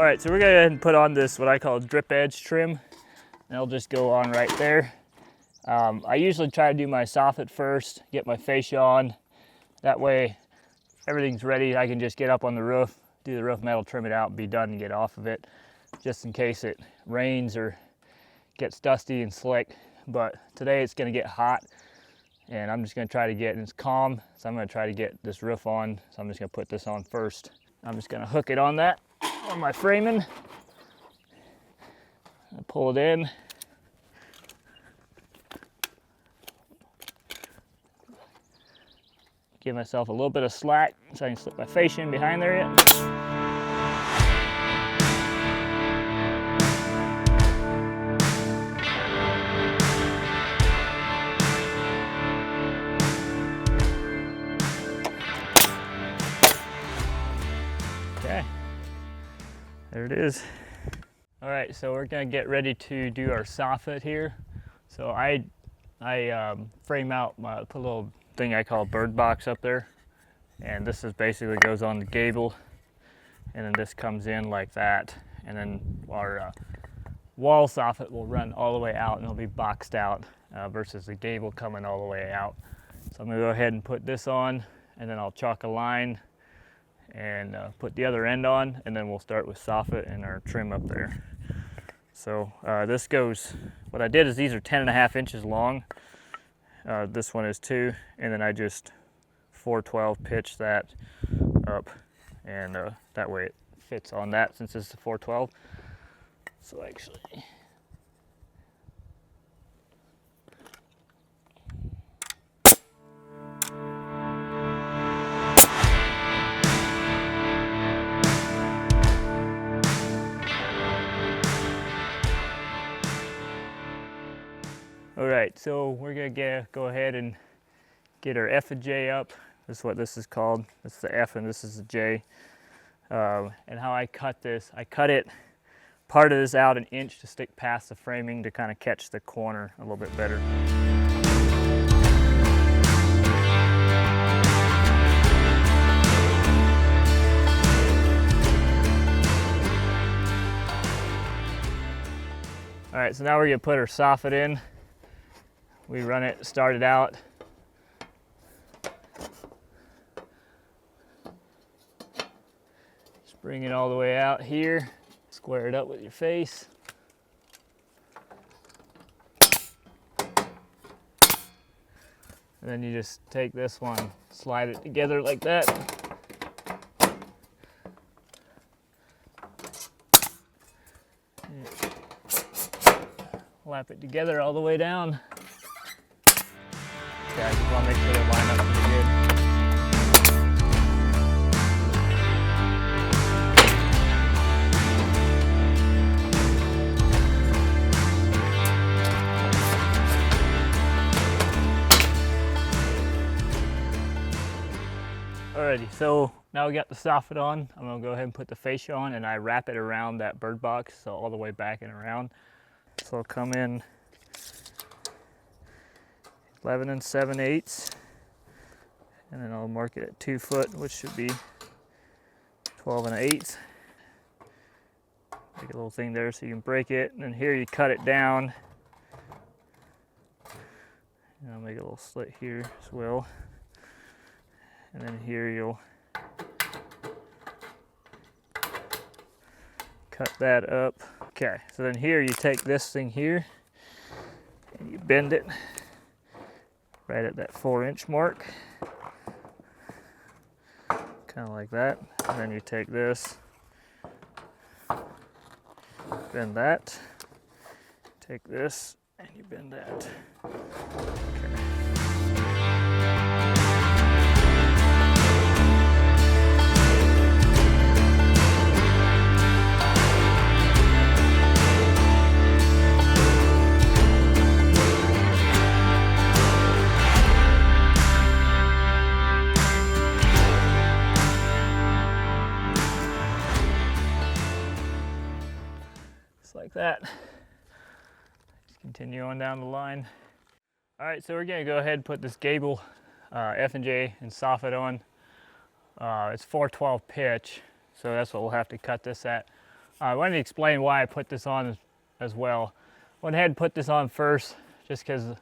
All right, so we're gonna go ahead and put on this, what I call drip edge trim, and it'll just go on right there. I usually try to do my soffit first, get my fascia on. That way, everything's ready. I can just get up on the roof, do the roof metal, trim it out, and be done and get off of it, just in case it rains or gets dusty and slick. But today it's gonna get hot, and I'm just gonna try to get, and it's calm, so I'm gonna try to get this roof on. So I'm just gonna put this on first. I'm just gonna hook it on that, on my framing. I pull it in. Give myself a little bit of slack so I can slip my fascia in behind there yet. Okay, there it is. All right, so we're gonna get ready to do our soffit here. So I frame out put a little thing I call bird box up there, and this is basically goes on the gable, and then this comes in like that, and then our wall soffit will run all the way out and it'll be boxed out versus the gable coming all the way out. So I'm gonna go ahead and put this on, and then I'll chalk a line and put the other end on, and then we'll start with soffit and our trim up there. So this goes, what I did is these are 10.5 inches long. This one is 2, and then I just 412 pitch that up, and that way it fits on that since it's a 412. So actually, all right, so we're gonna go ahead and get our F and J up. This is what this is called. This is the F and this is the J. And how I cut this, I cut it, part of this out 1 inch to stick past the framing to kind of catch the corner a little bit better. All right, so now we're gonna put our soffit in. We run it, start it out. Just bring it all the way out here. Square it up with your face. And then you just take this one, slide it together like that. Lap it together all the way down. Okay, I just want to make sure they line up pretty good. Alrighty, so now we got the soffit on. I'm gonna go ahead and put the fascia on, and I wrap it around that bird box, so all the way back and around. So I'll come in 11 7/8, and then I'll mark it at 2 foot, which should be 12 1/8. Make a little thing there so you can break it, and then here you cut it down. And I'll make a little slit here as well. And then here you'll cut that up. Okay, so then here you take this thing here and you bend it right at that 4-inch mark, kind of like that. And then you take this, bend that, take this, and you bend that. Okay. Like that. Just continue on down the line. All right, so we're gonna go ahead and put this Gable F&J and soffit on. It's 412 pitch, so that's what we'll have to cut this at. I wanted to explain why I put this on as well. Went ahead and put this on first just because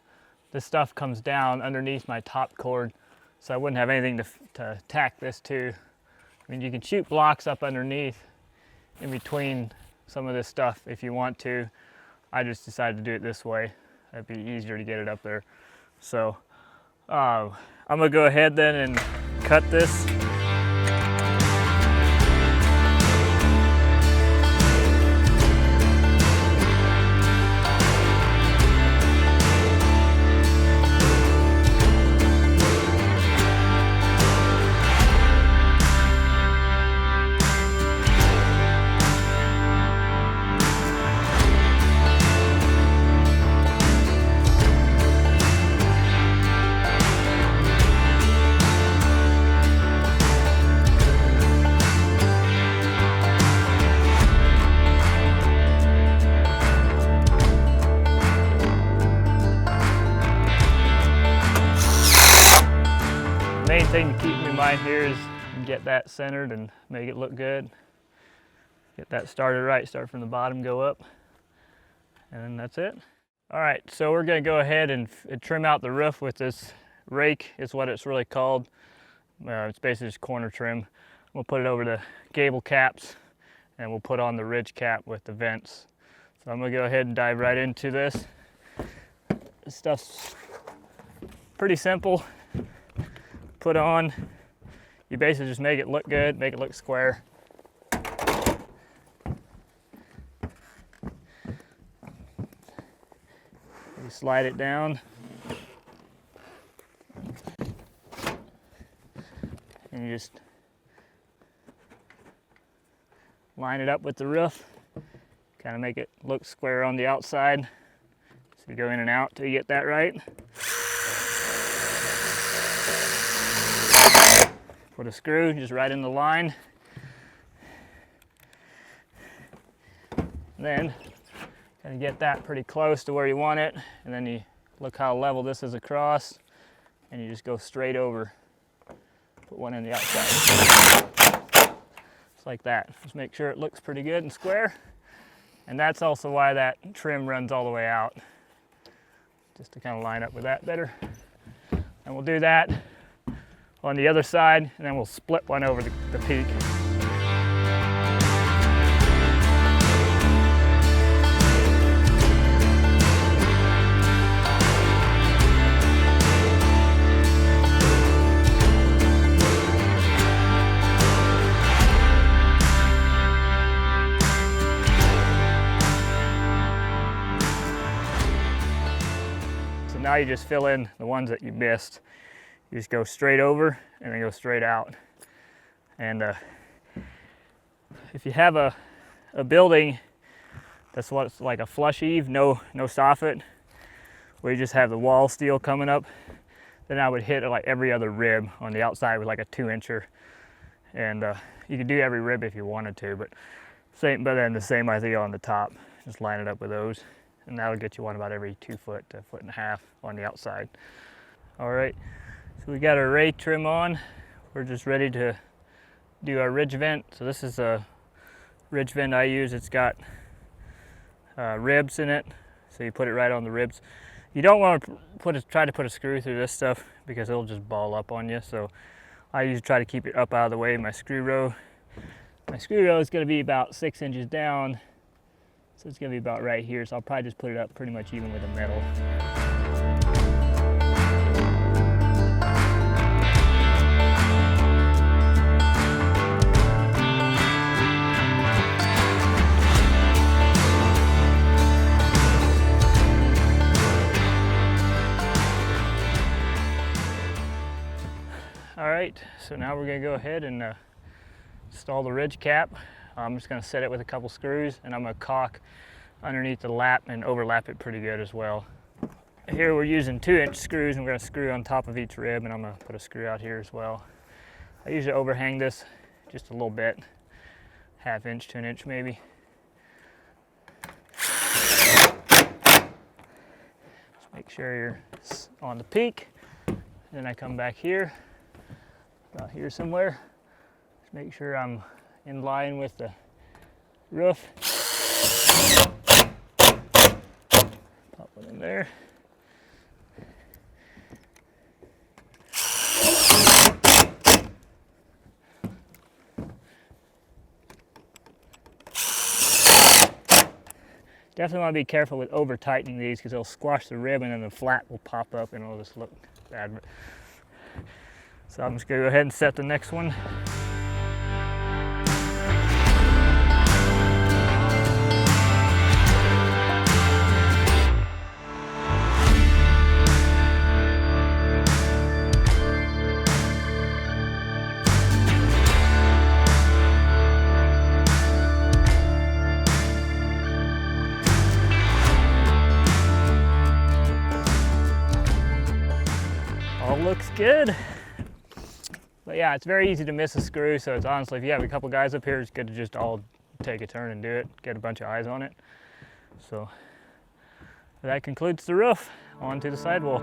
this stuff comes down underneath my top cord, so I wouldn't have anything to tack this to. I mean, you can shoot blocks up underneath in between some of this stuff if you want to. I just decided to do it this way. It'd be easier to get it up there. So I'm gonna go ahead then and cut this. Main thing to keep in mind here is get that centered and make it look good. Get that started right, start from the bottom, go up, and then that's it. All right, so we're gonna go ahead and trim out the roof with this rake, is what it's really called. It's basically just corner trim. We'll put it over the gable caps and we'll put on the ridge cap with the vents. So I'm gonna go ahead and dive right into this. This stuff's pretty simple. Put on, you basically just make it look good, make it look square. You slide it down and you just line it up with the roof, kind of make it look square on the outside. So you go in and out till you get that right. Put a screw just right in the line. Then kind of get that pretty close to where you want it, and then you look how level this is across, and you just go straight over. Put one in the outside. Just like that. Just make sure it looks pretty good and square. And that's also why that trim runs all the way out. Just to kind of line up with that better. And we'll do that on the other side, and then we'll split one over the peak. So now you just fill in the ones that you missed. You just go straight over and then go straight out. And if you have a building that's what's like a flush eave, no soffit, where you just have the wall steel coming up, then I would hit like every other rib on the outside with like a 2-incher. And you could do every rib if you wanted to, but then the same idea on the top. Just line it up with those, and that'll get you one about every 2 foot to 1.5 foot on the outside. All right. So we got our rake trim on. We're just ready to do our ridge vent. So this is a ridge vent I use. It's got ribs in it, so you put it right on the ribs. You don't want to try to put a screw through this stuff because it'll just ball up on you. So I usually try to keep it up out of the way. My screw row is going to be about 6 inches down, so it's going to be about right here. So I'll probably just put it up pretty much even with the metal. All right, so now we're gonna go ahead and install the ridge cap. I'm just gonna set it with a couple screws, and I'm gonna caulk underneath the lap and overlap it pretty good as well. Here we're using 2-inch screws, and we're gonna screw on top of each rib, and I'm gonna put a screw out here as well. I usually overhang this just a little bit, 1/2 inch to 1 inch maybe. Just make sure you're on the peak. Then I come back here, about here somewhere. Just make sure I'm in line with the roof. Pop one in there. Definitely want to be careful with over tightening these because they'll squash the rib and then the flat will pop up and it'll just look bad. So I'm just going to go ahead and set the next one. Looks good. But yeah, it's very easy to miss a screw, so it's honestly, if you have a couple guys up here, it's good to just all take a turn and do it, get a bunch of eyes on it. So that concludes the roof. On to the sidewall.